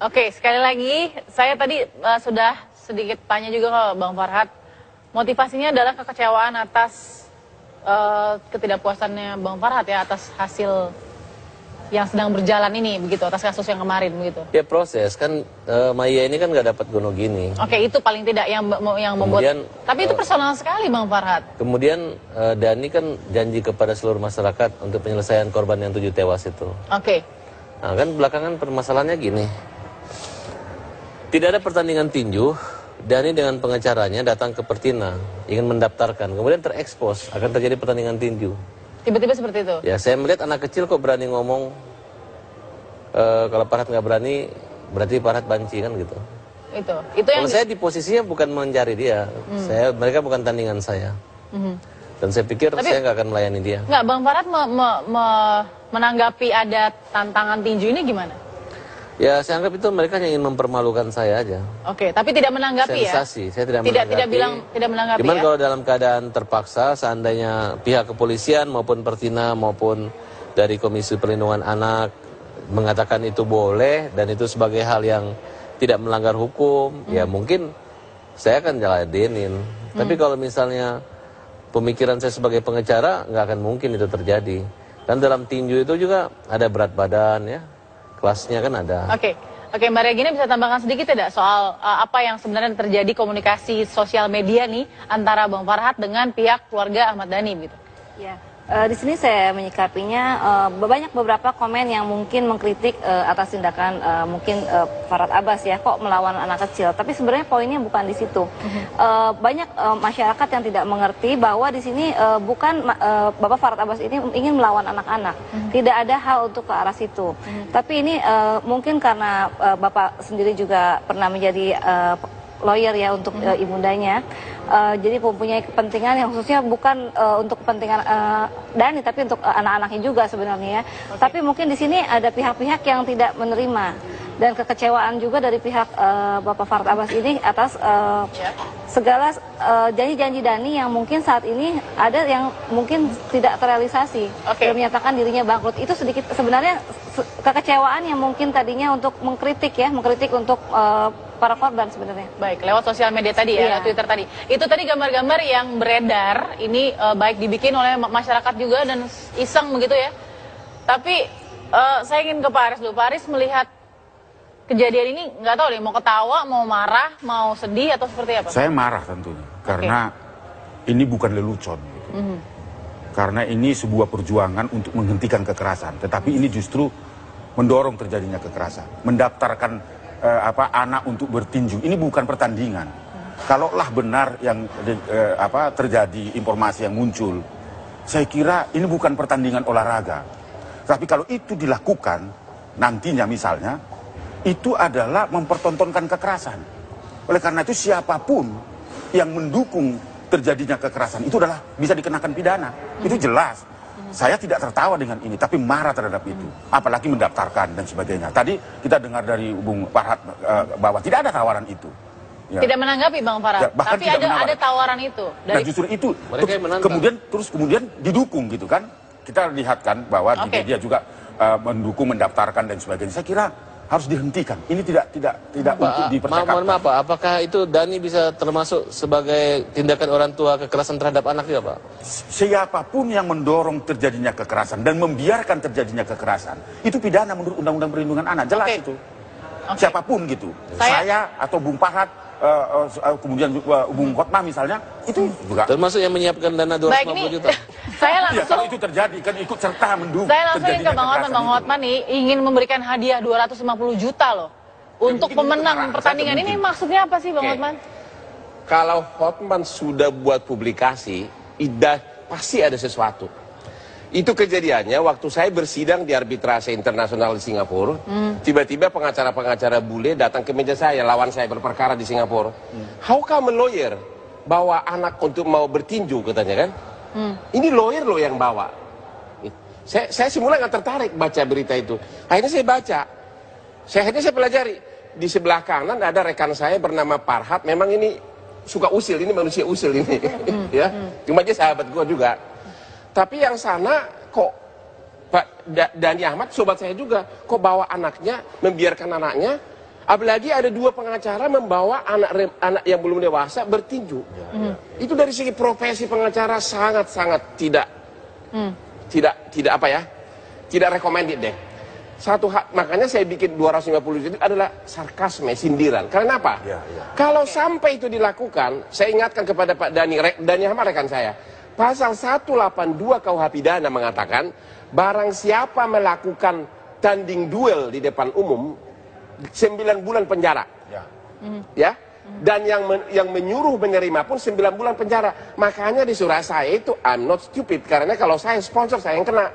Oke, sekali lagi saya tadi sudah sedikit tanya juga ke Bang Farhad. Motivasinya adalah kekecewaan atas ketidakpuasannya Bang Farhad ya atas hasil yang sedang berjalan ini begitu, atas kasus yang kemarin begitu. Ya proses kan, Maya ini kan nggak dapat gono gini. Oke, itu paling tidak yang membuat. Tapi itu personal sekali Bang Farhad. Kemudian Dani kan janji kepada seluruh masyarakat untuk penyelesaian korban yang 7 tewas itu. Oke. Nah kan belakangan permasalahannya gini. Tidak ada pertandingan tinju, Dani dengan pengacaranya datang ke Pertina, ingin mendaftarkan, kemudian terekspos akan terjadi pertandingan tinju. Tiba-tiba seperti itu? Ya, saya melihat anak kecil kok berani ngomong, kalau Farhad nggak berani, berarti Farhad banci kan gitu. Itu yang... Kalau saya di posisinya bukan mencari dia, mereka bukan tandingan saya. Dan saya pikir saya nggak akan melayani dia. Nggak, Bang Farhad menanggapi ada tantangan tinju ini gimana? Ya, saya anggap itu mereka yang ingin mempermalukan saya aja. Oke, tapi tidak menanggapi sensasi. Ya? Saya tidak menanggapi. Tidak menanggapi. Cuman ya? kalau dalam keadaan terpaksa, seandainya pihak kepolisian maupun Pertina maupun dari Komisi Perlindungan Anak mengatakan itu boleh dan itu sebagai hal yang tidak melanggar hukum, ya mungkin saya akan jalanin. Tapi kalau misalnya pemikiran saya sebagai pengacara, nggak akan mungkin itu terjadi. Dan dalam tinju itu juga ada berat badan ya. Kelasnya kan ada. Oke, Mbak Regina bisa tambahkan sedikit tidak soal apa yang sebenarnya terjadi komunikasi sosial media nih antara Bang Farhad dengan pihak keluarga Ahmad Dhani gitu? Ya, di sini saya menyikapinya banyak beberapa komen yang mungkin mengkritik atas tindakan mungkin Farhad Abbas ya, kok melawan anak kecil. Tapi sebenarnya poinnya bukan di situ. Banyak masyarakat yang tidak mengerti bahwa di sini bukan Bapak Farhad Abbas ini ingin melawan anak-anak. Tidak ada hal untuk ke arah situ. Tapi ini mungkin karena Bapak sendiri juga pernah menjadi lawyer ya untuk ibundanya. Jadi mempunyai kepentingan yang khususnya bukan untuk kepentingan Dhani, tapi untuk anak-anaknya juga sebenarnya ya. Tapi mungkin di sini ada pihak-pihak yang tidak menerima dan kekecewaan juga dari pihak Bapak Farhad Abbas ini atas segala janji-janji Dhani yang mungkin saat ini ada yang mungkin tidak terrealisasi. Dia menyatakan dirinya bangkrut. Itu sedikit sebenarnya kekecewaan yang mungkin tadinya untuk mengkritik untuk para korban sebenarnya. Baik, lewat sosial media tadi ya, Twitter tadi. Itu tadi gambar-gambar yang beredar, ini baik dibikin oleh masyarakat juga dan iseng begitu ya. Tapi saya ingin ke Pak Aris dulu. Pak Aris melihat kejadian ini, nggak tahu deh, mau ketawa, mau marah, mau sedih atau seperti apa? Saya marah tentunya, karena ini bukan lelucon. Gitu. Karena ini sebuah perjuangan untuk menghentikan kekerasan, tetapi ini justru mendorong terjadinya kekerasan, mendaftarkan anak untuk bertinju. Ini bukan pertandingan. Kalaulah benar yang terjadi informasi yang muncul, saya kira ini bukan pertandingan olahraga. Tapi kalau itu dilakukan nantinya misalnya, itu adalah mempertontonkan kekerasan. Oleh karena itu siapapun yang mendukung terjadinya kekerasan itu adalah bisa dikenakan pidana. Itu jelas. Saya tidak tertawa dengan ini, tapi marah terhadap itu. Apalagi mendaftarkan dan sebagainya. Tadi kita dengar dari Bung Farhad bahwa tidak ada tawaran itu. Ya. Tidak menanggapi Bang Farhad, ya, tapi ada tawaran itu. Nah justru itu, kemudian didukung gitu kan. Kita lihat kan bahwa di media juga mendukung, mendaftarkan dan sebagainya. Saya kira harus dihentikan. Ini tidak untuk dipercakapkan. Mohon maaf Pak, apakah itu Dhani bisa termasuk sebagai tindakan orang tua kekerasan terhadap anak juga Pak? Siapapun yang mendorong terjadinya kekerasan dan membiarkan terjadinya kekerasan, itu pidana menurut Undang-Undang Perlindungan Anak, jelas itu. Siapapun gitu. Saya atau Bung Farhad, kemudian Bung Hotma misalnya, itu juga. Termasuk yang menyiapkan dana 250 juta. Saya langsung, ya, kalau itu terjadi kan ikut serta mendukung. Saya langsung ke Bang Hotman nih, ingin memberikan hadiah 250 juta loh untuk pemenang pertandingan ini. Maksudnya apa sih Bang Hotman? Kalau Hotman sudah buat publikasi, pasti ada sesuatu. Itu kejadiannya waktu saya bersidang di arbitrase internasional di Singapura. Tiba-tiba pengacara-pengacara bule datang ke meja saya, lawan saya berperkara di Singapura. How come a lawyer bawa anak untuk mau bertinju katanya kan? Ini lawyer loh yang bawa. Saya semula nggak tertarik baca berita itu. Akhirnya saya baca. Akhirnya saya pelajari. Di sebelah kanan ada rekan saya bernama Farhad. Memang ini suka usil, ini manusia usil ini. Ya, cuma dia sahabat gua juga. Tapi yang sana kok Pak Dhani Ahmad, sobat saya juga, kok bawa anaknya, membiarkan anaknya Apalagi ada dua pengacara membawa anak yang belum dewasa bertinju. Itu dari segi profesi pengacara sangat-sangat tidak recommended deh. Makanya saya bikin 250 itu adalah sarkasme, sindiran. Karena apa? Kalau sampai itu dilakukan, saya ingatkan kepada Pak Dani Ahmad rekan saya. Pasal 182 KUH Pidana mengatakan, barang siapa melakukan tanding duel di depan umum, 9 bulan penjara. Ya. Dan yang menyuruh menerima pun 9 bulan penjara. Makanya di surat saya itu, I'm not stupid. Karena kalau saya sponsor, saya yang kena.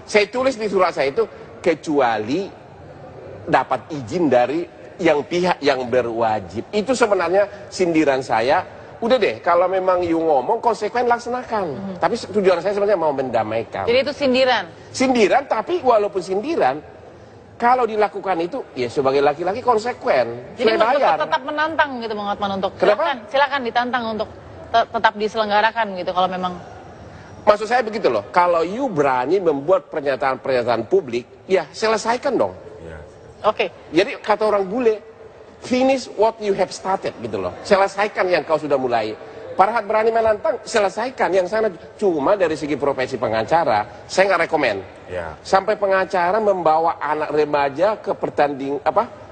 Saya tulis di surat saya itu, kecuali dapat izin dari pihak yang berwajib. Itu sebenarnya sindiran saya. Udah deh, kalau memang you ngomong, konsekuen laksanakan. Tapi tujuan saya sebenarnya mau mendamaikan. Jadi itu sindiran? Sindiran, tapi walaupun sindiran, kalau dilakukan itu, ya sebagai laki-laki konsekuen. Jadi bayar. tetap menantang gitu Bang Hotman untuk Kenapa? silakan ditantang untuk tetap diselenggarakan gitu kalau memang. Maksud saya begitu loh, kalau you berani membuat pernyataan-pernyataan publik, ya selesaikan dong. Oke. Jadi kata orang bule, finish what you have started gitu loh. Selesaikan yang kau sudah mulai. Farhat berani menantang, selesaikan yang sana. Cuma dari segi profesi pengacara, saya nggak rekomen. Sampai pengacara membawa anak remaja ke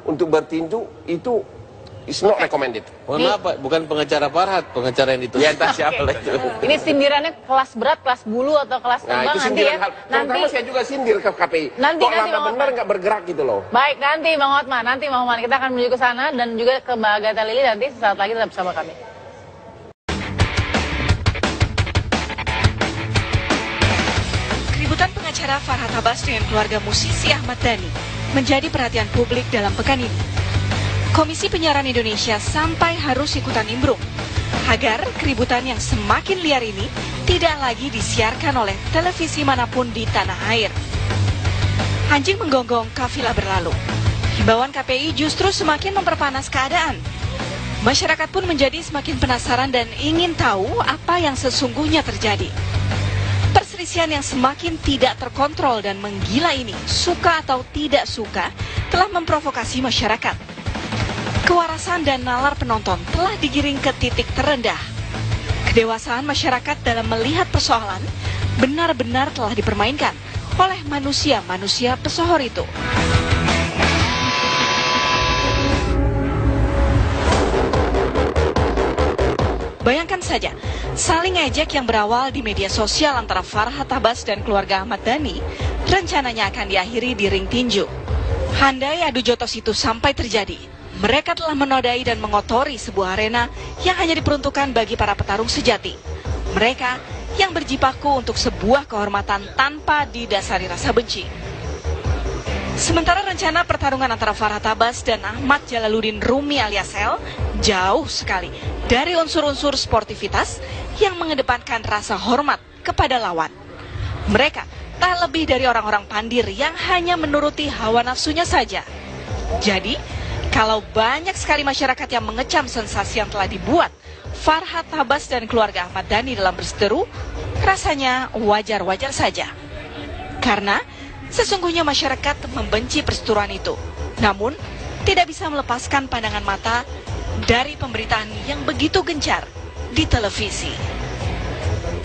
untuk bertinju, itu is not recommended. Mohon maaf Pak, bukan pengacara Farhat, pengacara yang itu. Ya entah siapa lah itu. Ini sindirannya kelas berat, kelas bulu atau kelas Nah terbang itu nanti sindiran ya. Terutama saya juga sindir ke KPI. Nanti Kok lama benar nggak bergerak gitu loh. Baik, nanti Bang Hotman, kita akan menuju ke sana dan juga ke Mbak Agatha Lili nanti sesaat lagi tetap bersama kami. Keributan pengacara Farhat Abbas dengan keluarga musisi Ahmad Dhani menjadi perhatian publik dalam pekan ini. Komisi Penyiaran Indonesia sampai harus ikutan nimbrung agar keributan yang semakin liar ini tidak lagi disiarkan oleh televisi manapun di tanah air. Anjing menggonggong, kafilah berlalu. Himbauan KPI justru semakin memperpanas keadaan. Masyarakat pun menjadi semakin penasaran dan ingin tahu apa yang sesungguhnya terjadi. Perselisihan yang semakin tidak terkontrol dan menggila ini, suka atau tidak suka, telah memprovokasi masyarakat. Kewarasan dan nalar penonton telah digiring ke titik terendah. Kedewasaan masyarakat dalam melihat persoalan benar-benar telah dipermainkan oleh manusia-manusia pesohor itu. Bayangkan saja, saling ejek yang berawal di media sosial antara Farhat Abbas dan keluarga Ahmad Dhani rencananya akan diakhiri di ring tinju. Handai adu jotos itu sampai terjadi. Mereka telah menodai dan mengotori sebuah arena yang hanya diperuntukkan bagi para petarung sejati. Mereka yang berjibaku untuk sebuah kehormatan tanpa didasari rasa benci. Sementara rencana pertarungan antara Farhat Abbas dan Ahmad Jalaluddin Rumi alias El jauh sekali dari unsur-unsur sportivitas yang mengedepankan rasa hormat kepada lawan. Mereka tak lebih dari orang-orang pandir yang hanya menuruti hawa nafsunya saja. Jadi, kalau banyak sekali masyarakat yang mengecam sensasi yang telah dibuat Farhat Abbas dan keluarga Ahmad Dhani dalam berseteru, rasanya wajar-wajar saja. Karena sesungguhnya masyarakat membenci perseteruan itu. Namun, tidak bisa melepaskan pandangan mata dari pemberitaan yang begitu gencar di televisi.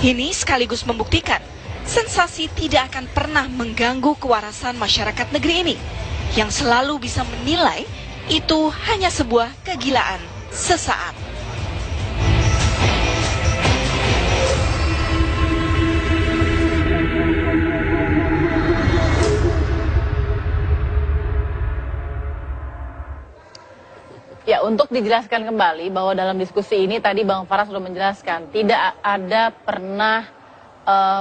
Ini sekaligus membuktikan sensasi tidak akan pernah mengganggu kewarasan masyarakat negeri ini yang selalu bisa menilai itu hanya sebuah kegilaan sesaat. Ya, untuk dijelaskan kembali bahwa dalam diskusi ini tadi Bang Farah sudah menjelaskan tidak ada pernah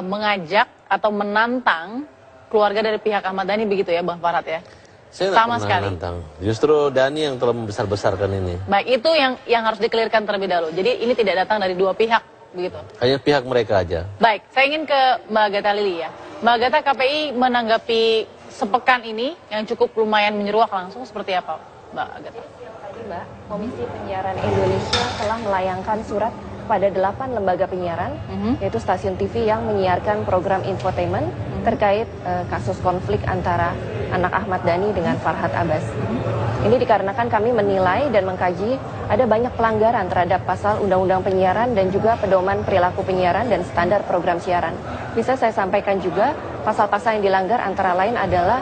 mengajak atau menantang keluarga dari pihak Ahmad Dhani begitu ya Bang Farhat ya? Saya sama pernah sekali. nantang. Justru Dhani yang telah membesar-besarkan ini. Baik, itu yang harus dikelirkan terlebih dahulu. Jadi ini tidak datang dari dua pihak begitu. Hanya pihak mereka aja. Baik, saya ingin ke Mbak Agatha Lili ya. Mbak Agatha, KPI menanggapi sepekan ini yang cukup lumayan menyeruak langsung seperti apa Mbak Agatha? Tadi Mbak, Komisi Penyiaran Indonesia telah melayangkan surat pada 8 lembaga penyiaran, yaitu stasiun TV yang menyiarkan program infotainment, terkait kasus konflik antara anak Ahmad Dhani dengan Farhad Abbas. Ini dikarenakan kami menilai dan mengkaji ada banyak pelanggaran terhadap pasal Undang-Undang Penyiaran dan juga pedoman perilaku penyiaran dan standar program siaran. Bisa saya sampaikan juga pasal-pasal yang dilanggar antara lain adalah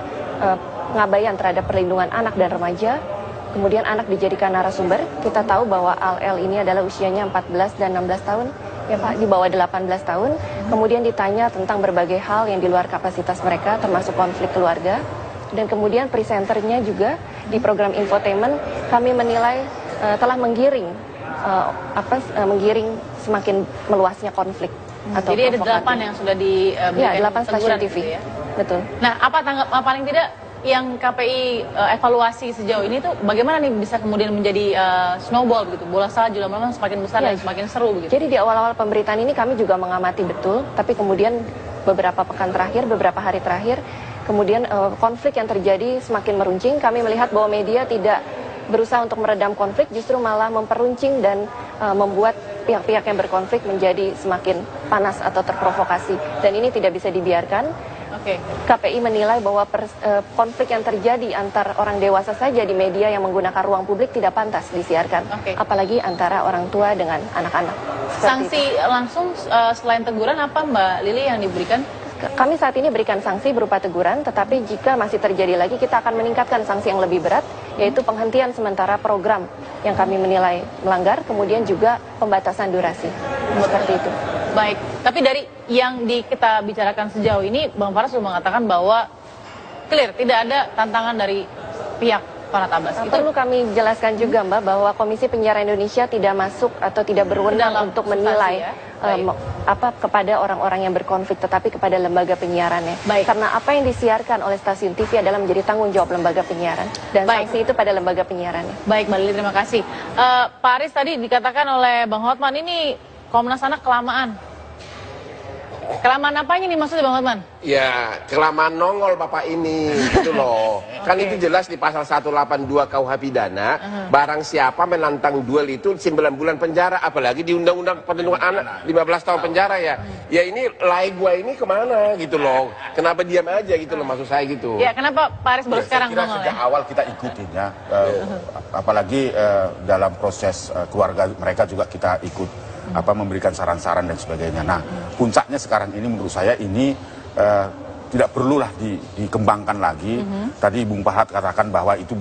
pengabaian terhadap perlindungan anak dan remaja, kemudian anak dijadikan narasumber. Kita tahu bahwa Al ini adalah usianya 14 dan 16 tahun, ya Pak, di bawah 18 tahun. Kemudian ditanya tentang berbagai hal yang di luar kapasitas mereka, termasuk konflik keluarga. Dan kemudian presenternya juga di program infotainment kami menilai telah menggiring semakin meluasnya konflik. Atau jadi ada 8 yang sudah diberikan 8 stasiun TV. Gitu ya? Betul. Nah, apa paling tidak yang KPI evaluasi sejauh ini tuh bagaimana nih bisa kemudian menjadi snowball begitu, bola salju lama-lama semakin besar dan semakin seru begitu. Jadi di awal-awal pemberitaan ini kami juga mengamati betul, tapi kemudian beberapa pekan terakhir, beberapa hari terakhir, kemudian konflik yang terjadi semakin meruncing. Kami melihat bahwa media tidak berusaha untuk meredam konflik, justru malah memperuncing dan membuat pihak-pihak yang berkonflik menjadi semakin panas atau terprovokasi. Dan ini tidak bisa dibiarkan. KPI menilai bahwa konflik yang terjadi antar orang dewasa saja di media yang menggunakan ruang publik tidak pantas disiarkan. Apalagi antara orang tua dengan anak-anak. Sanksi langsung selain teguran apa Mbak Lili yang diberikan? Kami saat ini berikan sanksi berupa teguran, tetapi jika masih terjadi lagi kita akan meningkatkan sanksi yang lebih berat, yaitu penghentian sementara program yang kami menilai melanggar, kemudian juga pembatasan durasi. Seperti itu. Baik, tapi dari yang kita bicarakan sejauh ini, Bang Faras sudah mengatakan bahwa clear, tidak ada tantangan dari pihak Farhad Abbas. Perlu kami jelaskan juga Mbak, bahwa Komisi Penyiaran Indonesia tidak masuk atau tidak berwenang untuk menilai kepada orang-orang yang berkonflik, tetapi kepada lembaga penyiarannya. Karena apa yang disiarkan oleh stasiun TV adalah menjadi tanggung jawab lembaga penyiaran, dan sanksi itu pada lembaga penyiarannya. Baik Mbak Lili, terima kasih. Pak Aris, tadi dikatakan oleh Bang Hotman ini Komnas Anak kelamaan. Kelamaan apanya nih maksudnya Bang Hotman? Ya, kelamaan nongol Bapak ini, gitu loh. Kan itu jelas di pasal 182 KUH Pidana, barang siapa menantang duel itu 9 bulan penjara, apalagi di Undang-Undang Perlindungan Anak 15 tahun penjara ya. Ya ini like gua ini kemana gitu loh. Kenapa diam aja gitu loh, maksud saya gitu. Ya, kenapa Pak Aris baru sekarang nongol sejak awal kita ikutin ya, apalagi dalam proses keluarga mereka juga kita ikut memberikan saran-saran dan sebagainya. Nah, puncaknya sekarang ini menurut saya ini tidak perlulah dikembangkan lagi. Tadi Bung Farhad katakan bahwa itu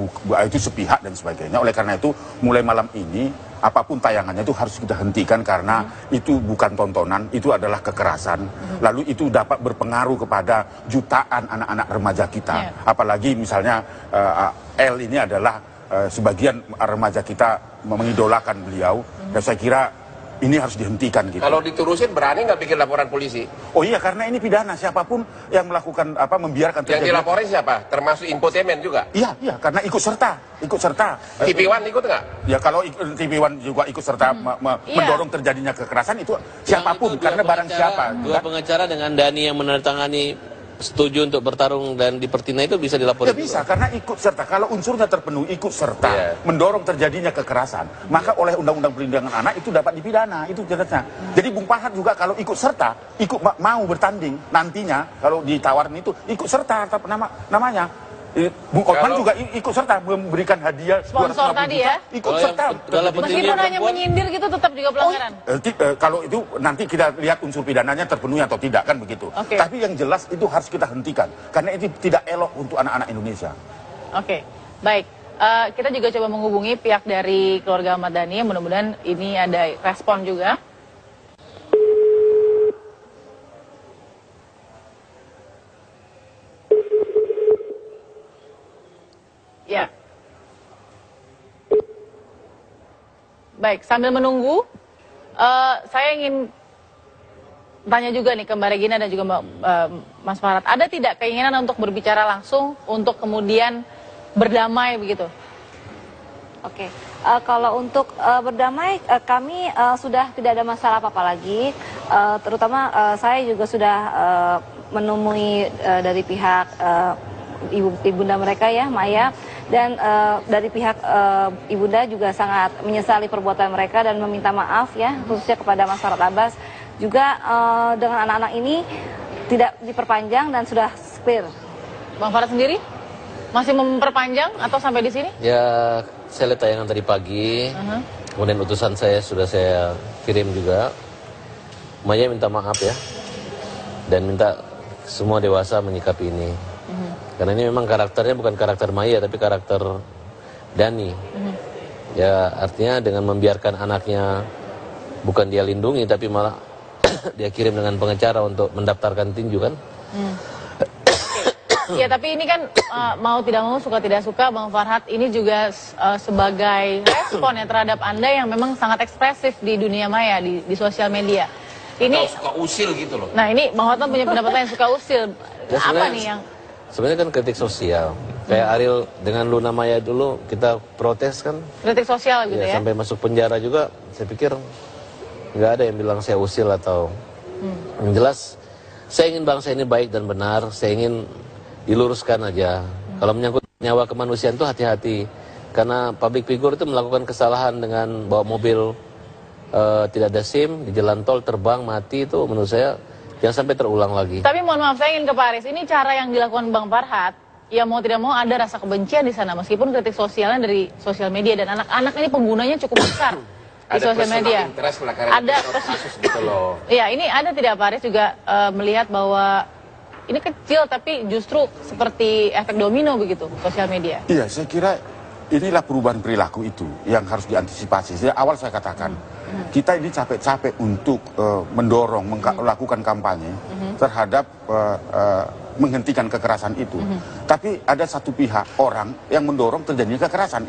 sepihak dan sebagainya. Oleh karena itu, mulai malam ini apapun tayangannya itu harus kita hentikan karena itu bukan tontonan, itu adalah kekerasan. Lalu itu dapat berpengaruh kepada jutaan anak-anak remaja kita. Apalagi misalnya L ini adalah sebagian remaja kita mengidolakan beliau, dan saya kira ini harus dihentikan gitu. Kalau diterusin berani nggak bikin laporan polisi? Oh iya, karena ini pidana, siapapun yang melakukan membiarkan Yang terjadi. dilaporin siapa? Termasuk infotainment juga? Iya, karena ikut serta. TV One ikut nggak? Ya kalau TV One juga ikut serta mendorong terjadinya kekerasan itu siapapun, karena barang siapa. Dua pengacara dengan Dhani yang menandatangani setuju untuk bertarung dan dipertina itu bisa dilaporkan? Ya bisa, karena ikut serta. Kalau unsurnya terpenuhi, ikut serta, mendorong terjadinya kekerasan, maka oleh Undang-Undang Perlindungan Anak itu dapat dipidana, itu jelasnya. Jadi Bung Farhad juga kalau ikut serta, mau bertanding nantinya, kalau ditawarin itu, ikut serta namanya. Bung Hotman juga ikut serta memberikan hadiah sponsor tadi ya, ikut serta. Meskipun hanya menyindir gitu tetap juga pelanggaran. Kalau itu nanti kita lihat unsur pidananya terpenuhi atau tidak, kan begitu. Tapi yang jelas itu harus kita hentikan karena itu tidak elok untuk anak-anak Indonesia. Baik. Kita juga coba menghubungi pihak dari keluarga Ahmad Dhani, mudah-mudahan ini ada respon juga. Ya. Baik, sambil menunggu, saya ingin tanya juga nih ke Mbak Regina dan juga Mas Farhad, ada tidak keinginan untuk berbicara langsung untuk kemudian berdamai begitu? Kalau untuk berdamai, kami sudah tidak ada masalah apa-apa lagi. Terutama saya juga sudah menemui dari pihak ibunda mereka ya, Maya, dan dari pihak ibunda juga sangat menyesali perbuatan mereka dan meminta maaf ya, khususnya kepada Mas Farhad Abbas. Juga dengan anak-anak ini tidak diperpanjang dan sudah clear. Bang Farad sendiri masih memperpanjang atau sampai di sini? Ya, saya lihat tayangan tadi pagi, kemudian utusan saya sudah saya kirim juga. Maya minta maaf ya, dan minta semua dewasa menyikapi ini. Karena ini memang karakternya bukan karakter Maya, tapi karakter Dani. Ya, artinya dengan membiarkan anaknya, bukan dia lindungi, tapi malah dia kirim dengan pengacara untuk mendaftarkan tinju kan. Ya, tapi ini kan mau tidak mau, suka tidak suka, Bang Farhad, ini juga sebagai respon ya terhadap Anda yang memang sangat ekspresif di dunia maya, di sosial media. Ini Atau suka usil gitu loh. Nah, ini Bang Hotman punya pendapat yang suka usil. Ya, Apa nih yang sebenarnya kan kritik sosial. Kayak Ariel dengan Luna Maya dulu kita protes kan. kritik sosial gitu ya? Sampai masuk penjara juga, saya pikir nggak ada yang bilang saya usil atau yang jelas saya ingin bangsa ini baik dan benar. Saya ingin diluruskan aja. Kalau menyangkut nyawa kemanusiaan itu hati-hati, karena public figure itu melakukan kesalahan dengan bawa mobil tidak ada SIM di jalan tol, terbang mati, itu menurut saya jangan sampai terulang lagi. Tapi mohon maaf, saya ingin ke Pak Aris. Ini cara yang dilakukan Bang Farhad, ya mau tidak mau ada rasa kebencian di sana, meskipun kritik sosialnya dari sosial media, dan anak-anak ini penggunanya cukup besar di sosial media. Ada kasus gitu loh. Ya, ini ada tidak Pak Aris juga melihat bahwa ini kecil tapi justru seperti efek domino begitu sosial media? Iya, saya kira inilah perubahan perilaku itu yang harus diantisipasi. Sejak awal saya katakan, kita ini capek-capek untuk mendorong, melakukan kampanye terhadap menghentikan kekerasan itu. Tapi ada satu pihak orang yang mendorong terjadinya kekerasan.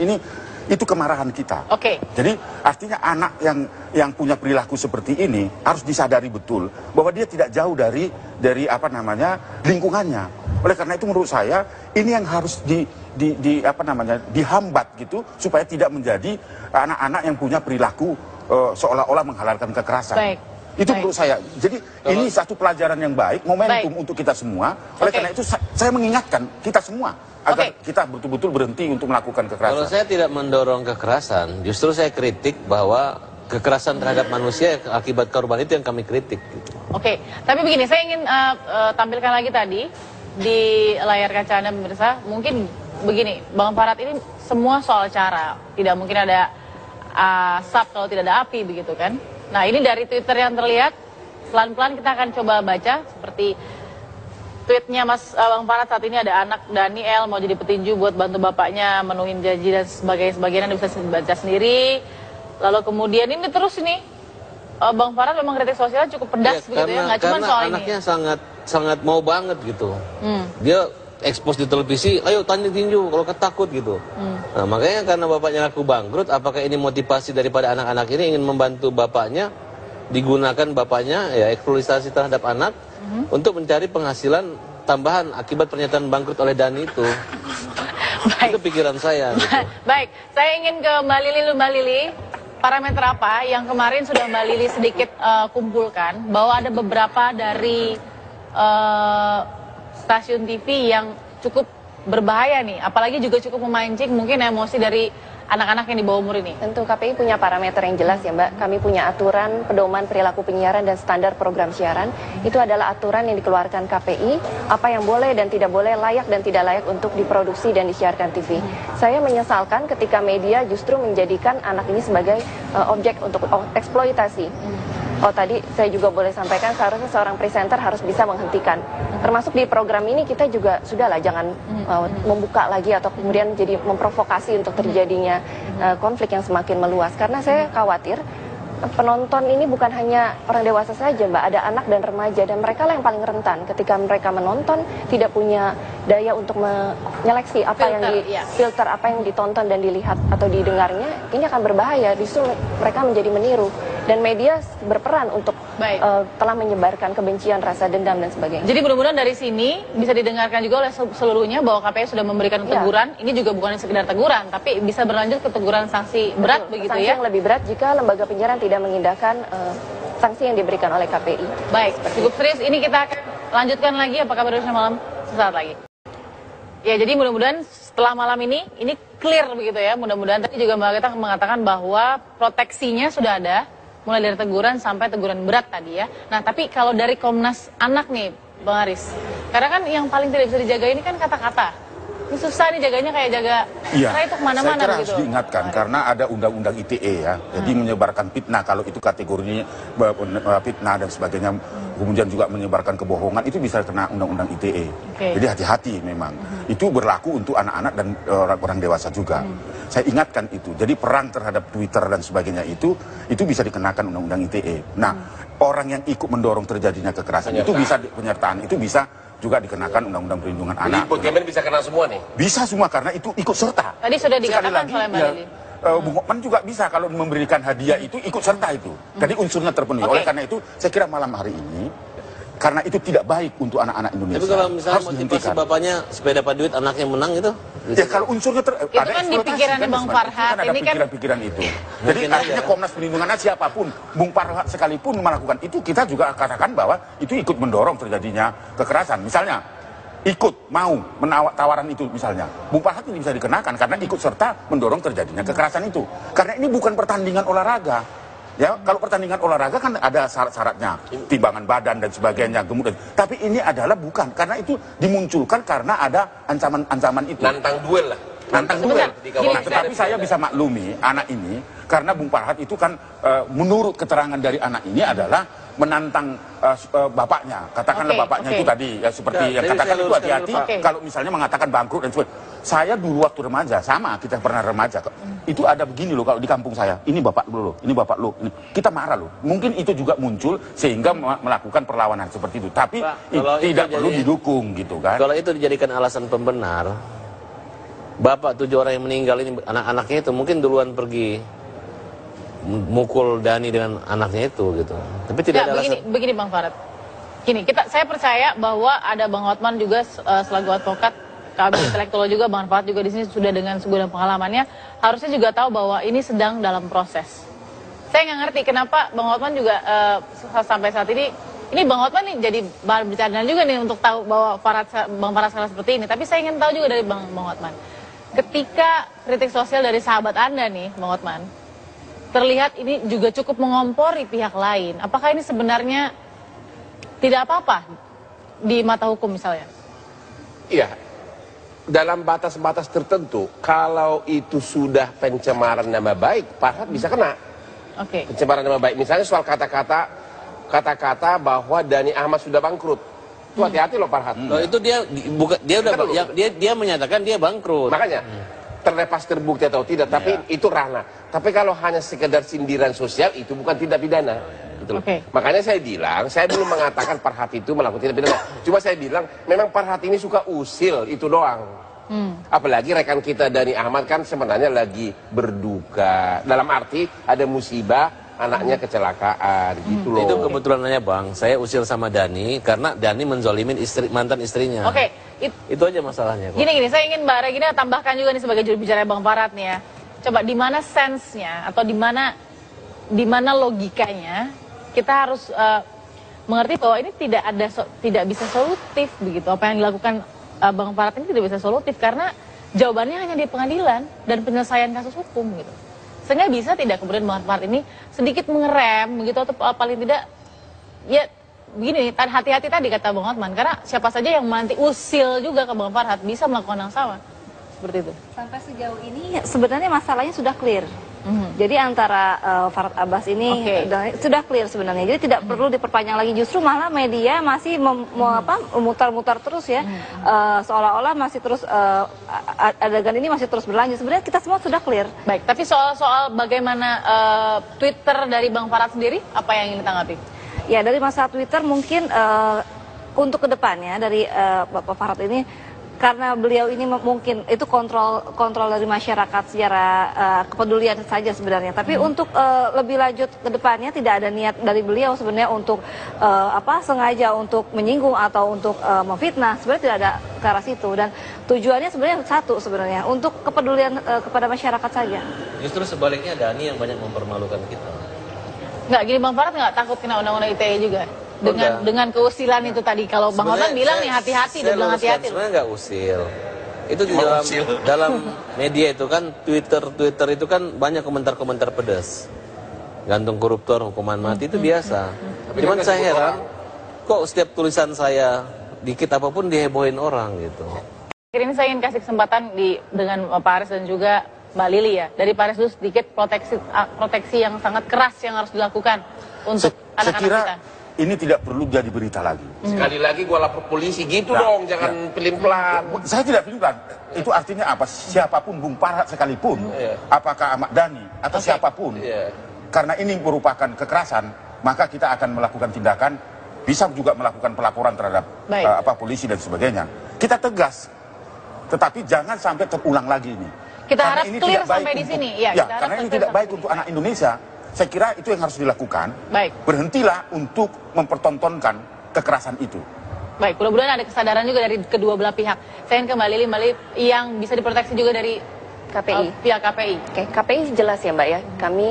Itu kemarahan kita. Oke. Jadi artinya anak yang punya perilaku seperti ini harus disadari betul bahwa dia tidak jauh dari lingkungannya. Oleh karena itu menurut saya ini yang harus dihambat gitu supaya tidak menjadi anak-anak yang punya perilaku seolah-olah menghalalkan kekerasan. Baik. Itu menurut saya. Jadi ini satu pelajaran yang baik, momentum untuk kita semua. Oleh karena itu saya mengingatkan kita semua agar kita betul-betul berhenti untuk melakukan kekerasan. Kalau saya tidak mendorong kekerasan, justru saya kritik bahwa kekerasan terhadap manusia akibat korban itu yang kami kritik. Gitu. Oke, tapi begini, saya ingin tampilkan lagi tadi di layar kaca Anda pemirsa. Mungkin begini, Bang Farhad, ini semua soal cara. Tidak mungkin ada asap kalau tidak ada api begitu kan. Nah, ini dari Twitter yang terlihat, pelan-pelan kita akan coba baca seperti tweetnya Mas Bang Farhad. Saat ini ada anak Daniel mau jadi petinju buat bantu bapaknya menuhin janji dan sebagainya, Anda bisa baca sendiri. Lalu kemudian ini terus ini Bang Farhad memang kritik sosialnya cukup pedas begitu ya, nggak cuma soal ini. Anaknya sangat mau banget gitu. Dia expose di televisi, ayo tanding tinju kalau ketakut gitu. Nah, makanya karena bapaknya ngaku bangkrut, apakah ini motivasi daripada anak-anak ini ingin membantu bapaknya, digunakan bapaknya ya eksploitasi terhadap anak untuk mencari penghasilan tambahan akibat pernyataan bangkrut oleh Dani itu. Baik. Itu pikiran saya gitu. Baik, saya ingin ke Mbak Lili. Mbak Lili, parameter apa yang kemarin sudah Mbak Lili sedikit kumpulkan bahwa ada beberapa dari stasiun TV yang cukup berbahaya nih, apalagi juga cukup memancing mungkin emosi dari anak-anak yang di bawah umur ini? Tentu KPI punya parameter yang jelas ya Mbak. Kami punya aturan pedoman perilaku penyiaran dan standar program siaran. Itu adalah aturan yang dikeluarkan KPI, apa yang boleh dan tidak boleh, layak dan tidak layak untuk diproduksi dan disiarkan TV. Saya menyesalkan ketika media justru menjadikan anak ini sebagai objek untuk eksploitasi. Oh, tadi saya juga boleh sampaikan seharusnya seorang presenter harus bisa menghentikan. Termasuk di program ini kita juga sudahlah jangan membuka lagi atau kemudian jadi memprovokasi untuk terjadinya konflik yang semakin meluas. Karena saya khawatir penonton ini bukan hanya orang dewasa saja Mbak, ada anak dan remaja, dan mereka lah yang paling rentan ketika mereka menonton, tidak punya daya untuk menyeleksi apa filter apa yang ditonton dan dilihat atau didengarnya. Ini akan berbahaya, justru mereka menjadi meniru, dan media berperan untuk telah menyebarkan kebencian, rasa dendam dan sebagainya. Jadi mudah-mudahan dari sini bisa didengarkan juga oleh seluruhnya bahwa KPI sudah memberikan teguran. Ini juga bukan sekedar teguran, tapi bisa berlanjut ke teguran sanksi berat. Begitu sanksi ya. Yang lebih berat jika lembaga penyiaran tidak mengindahkan sanksi yang diberikan oleh KPI. Baik, cukup serius. Ini kita akan lanjutkan lagi. Apa kabar malam? Sesaat lagi. Ya, jadi mudah-mudahan setelah malam ini clear begitu ya. Mudah-mudahan tadi juga Mbak Gita mengatakan bahwa proteksinya sudah ada, mulai dari teguran sampai teguran berat tadi ya. Nah, tapi kalau dari Komnas Anak nih, Bang Aris. Karena kan yang paling tidak bisa dijaga ini kan kata-kata. Ini susah nih jaganya kayak jaga karena itu kemana-mana saya kira gitu. harus diingatkan karena ada undang-undang ITE ya. Jadi menyebarkan fitnah kalau itu kategorinya fitnah dan sebagainya. Kemudian juga menyebarkan kebohongan itu bisa kena undang-undang ITE. Jadi hati-hati memang. Itu berlaku untuk anak-anak dan orang-orang dewasa juga. Saya ingatkan itu. Jadi perang terhadap Twitter dan sebagainya itu bisa dikenakan undang-undang ITE. Nah, orang yang ikut mendorong terjadinya kekerasan itu bisa penyertaan itu bisa juga dikenakan undang-undang perlindungan anak. Jadi bisa kena semua nih? Bisa semua karena itu ikut serta. Tadi sudah dikatakan oleh Mbak Lili. Bung Hotman juga bisa kalau memberikan hadiah itu ikut serta itu. Jadi unsurnya terpenuhi. Oleh karena itu saya kira malam hari ini karena itu tidak baik untuk anak-anak Indonesia. Tapi kalau misalnya motivasi bapaknya supaya dapat duit anaknya menang itu? Ya kalau unsurnya itu kan di pikirannya Bang Farhat. Kan ada pikiran-pikiran itu. Jadi akhirnya Komnas Perlindungan Anak siapapun, Bung Farhat sekalipun melakukan itu, kita juga katakan bahwa itu ikut mendorong terjadinya kekerasan. Misalnya ikut mau menawar tawaran itu misalnya, Bung Farhat ini bisa dikenakan karena ikut serta mendorong terjadinya kekerasan itu. Karena ini bukan pertandingan olahraga. Ya, kalau pertandingan olahraga kan ada syarat-syaratnya, timbangan badan dan sebagainya. Kemudian, tapi ini adalah bukan karena itu dimunculkan karena ada ancaman-ancaman itu. Nantang duel lah. Nantang duel. Nah, tetapi saya bisa maklumi anak ini karena Bung Farhat itu kan menurut keterangan dari anak ini adalah menantang bapaknya. Katakanlah bapaknya itu tadi ya seperti yang katakan itu hati-hati kalau misalnya mengatakan bangkrut dan sebagainya. Saya dulu waktu remaja sama kita pernah remaja itu ada begini loh kalau di kampung saya. Ini bapak lu loh, ini bapak lu. Ini. Kita marah loh. Mungkin itu juga muncul sehingga melakukan perlawanan seperti itu. Tapi tidak perlu didukung gitu kan. Kalau itu dijadikan alasan pembenar, bapak 7 orang yang meninggal ini anak-anaknya itu mungkin duluan pergi mukul Dani dengan anaknya itu gitu. Tapi tidak ada begini Bang Farhat. Gini, saya percaya bahwa ada Bang Hotman juga selaku advokat, kami intelektual juga, Bang Farhat juga di sini sudah dengan segudang pengalamannya, harusnya juga tahu bahwa ini sedang dalam proses. Saya nggak ngerti kenapa Bang Hotman juga sampai saat ini Bang Hotman nih jadi bahan bercandaan juga nih untuk tahu bahwa Bang Farhat sekarang seperti ini. Tapi saya ingin tahu juga dari Bang Hotman, ketika kritik sosial dari sahabat Anda nih, Bang Hotman, terlihat ini juga cukup mengompori pihak lain. Apakah ini sebenarnya tidak apa-apa di mata hukum misalnya? Iya, dalam batas-batas tertentu, kalau itu sudah pencemaran nama baik, Farhat bisa kena. Pencemaran nama baik, misalnya soal kata-kata bahwa Dani Ahmad sudah bangkrut. Itu hati-hati loh Farhat. Itu dia menyatakan dia bangkrut. Makanya terlepas terbukti atau tidak, tapi itu ranah. Tapi kalau hanya sekedar sindiran sosial itu bukan tindak pidana. Makanya saya bilang, saya belum mengatakan Farhat itu melakukan tindak pidana. Cuma saya bilang, memang Farhat ini suka usil, itu doang. Apalagi rekan kita Dani Ahmad kan sebenarnya lagi berduka. Dalam arti ada musibah, anaknya kecelakaan, gitu loh. Itu kebetulan aja Bang, saya usil sama Dani karena Dani menzolimin mantan istrinya. Itu aja masalahnya. Gini, saya ingin Mbak Regina tambahkan juga nih sebagai juru bicara Bang Farhat nih ya. Coba di mana sense-nya atau di mana logikanya kita harus mengerti bahwa ini tidak bisa solutif begitu. Apa yang dilakukan Bang Farhat ini tidak bisa solutif karena jawabannya hanya di pengadilan dan penyelesaian kasus hukum gitu. Sehingga bisa tidak kemudian Bang Farhat ini sedikit mengerem begitu atau paling tidak ya begini, hati-hati tadi kata Bang Hotman, karena siapa saja yang nanti usil juga ke Bang Farhat bisa melakukan yang sama seperti itu. Sampai sejauh ini sebenarnya masalahnya sudah clear. Jadi antara Farhat Abbas ini sudah clear sebenarnya. Jadi tidak perlu diperpanjang lagi. Justru malah media masih memutar-mutar terus ya, seolah-olah masih terus adegan ini masih terus berlanjut. Sebenarnya kita semua sudah clear. Baik, tapi soal bagaimana Twitter dari Bang Farhat sendiri, apa yang ingin ditanggapi? Ya, dari masalah Twitter mungkin untuk kedepannya dari Bapak Farhat ini, karena beliau ini mungkin itu kontrol dari masyarakat secara kepedulian saja sebenarnya. Tapi untuk lebih lanjut ke depannya tidak ada niat dari beliau sebenarnya untuk sengaja untuk menyinggung atau untuk memfitnah. Sebenarnya tidak ada ke arah situ, dan tujuannya sebenarnya satu sebenarnya, untuk kepedulian kepada masyarakat saja. Justru sebaliknya Dani yang banyak mempermalukan kita. Nggak, gini Bang Farhat nggak takut kena undang-undang ITE juga? Dengan keusilan itu tadi, kalau Bang Hotman bilang nih hati-hati, dia bilang hati-hati. Sebenarnya nggak usil. Itu di dalam media itu kan, Twitter itu kan banyak komentar-komentar pedas. Gantung koruptor, hukuman mati itu biasa. Cuman saya heran, kok setiap tulisan saya dikit apapun dihebohin orang gitu. Akhir ini saya ingin kasih kesempatan dengan Pak Aris dan juga Mbak Lili ya. Dari Pak Aris dulu sedikit proteksi yang sangat keras yang harus dilakukan untuk anak-anak kita. Saya kira ini tidak perlu jadi berita lagi. Sekali lagi gua lapor polisi gitu dong, jangan pelin-pelan. Saya tidak pelin-pelan. Itu artinya apa? Siapapun, Bung Farhat sekalipun, apakah Ahmad Dhani atau siapapun, karena ini merupakan kekerasan, maka kita akan melakukan tindakan, bisa juga melakukan pelaporan terhadap polisi dan sebagainya. Kita tegas, tetapi jangan sampai terulang lagi ini. Kita karena harap ini clear tidak baik sampai di untuk, sini. Ya, karena ini tidak baik untuk anak Indonesia. Saya kira itu yang harus dilakukan. Baik. Berhentilah untuk mempertontonkan kekerasan itu. Baik, mudah-mudahan ada kesadaran juga dari kedua belah pihak. Saya ingin ke Mbak Lili yang bisa diproteksi juga dari KPI. Pihak KPI. Oke, KPI jelas ya Mbak ya. Kami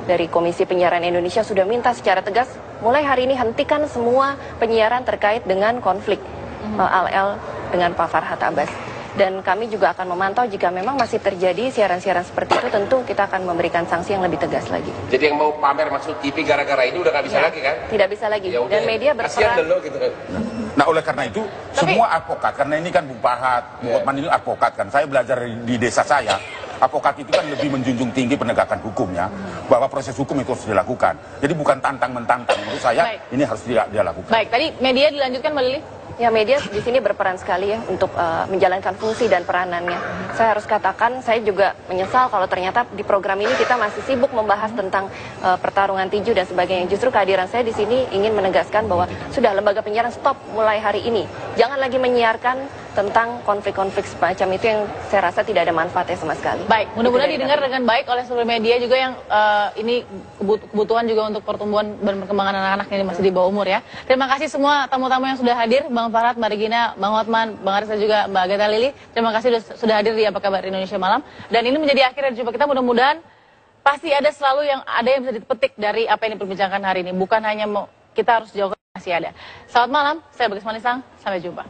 dari Komisi Penyiaran Indonesia sudah minta secara tegas, mulai hari ini hentikan semua penyiaran terkait dengan konflik AL dengan Pak Farhat Abbas. Dan kami juga akan memantau jika memang masih terjadi siaran-siaran seperti itu, tentu kita akan memberikan sanksi yang lebih tegas lagi. Jadi yang mau pamer masuk TV gara-gara ini udah nggak bisa lagi kan? Tidak bisa lagi. Ya udah, dan media kasihan berperan. dulu gitu. Nah oleh karena itu semua advokat, karena ini kan Bung Farhat, Bung Hotman ini advokat kan. Saya belajar di desa saya, advokat itu kan lebih menjunjung tinggi penegakan hukumnya, bahwa proses hukum itu harus dilakukan. Jadi bukan tantang mentantang. Menurut saya ini harus dia lakukan. Baik, tadi media dilanjutkan Mbak Lili. Ya, media di sini berperan sekali ya untuk menjalankan fungsi dan peranannya. Saya harus katakan, saya juga menyesal kalau ternyata di program ini kita masih sibuk membahas tentang pertarungan tinju dan sebagainya. Justru kehadiran saya di sini ingin menegaskan bahwa sudah lembaga penyiaran stop mulai hari ini. Jangan lagi menyiarkan tentang konflik-konflik semacam itu yang saya rasa tidak ada manfaatnya sama sekali. Baik, mudah-mudahan didengar dengan baik oleh seluruh media juga yang ini kebutuhan juga untuk pertumbuhan dan perkembangan anak-anak yang masih di bawah umur ya. Terima kasih semua tamu-tamu yang sudah hadir, Bang Farhat, Mbak Regina, Bang Hotman, Bang Aris dan juga Mbak Agatha Lili. Terima kasih sudah hadir di Apa Kabar Indonesia Malam. Dan ini menjadi akhir dari jumpa kita, mudah-mudahan pasti ada selalu yang bisa dipetik dari apa yang diperbincangkan hari ini. Bukan hanya kita harus jawab, masih ada. Selamat malam, saya Bagas Manisang, sampai jumpa.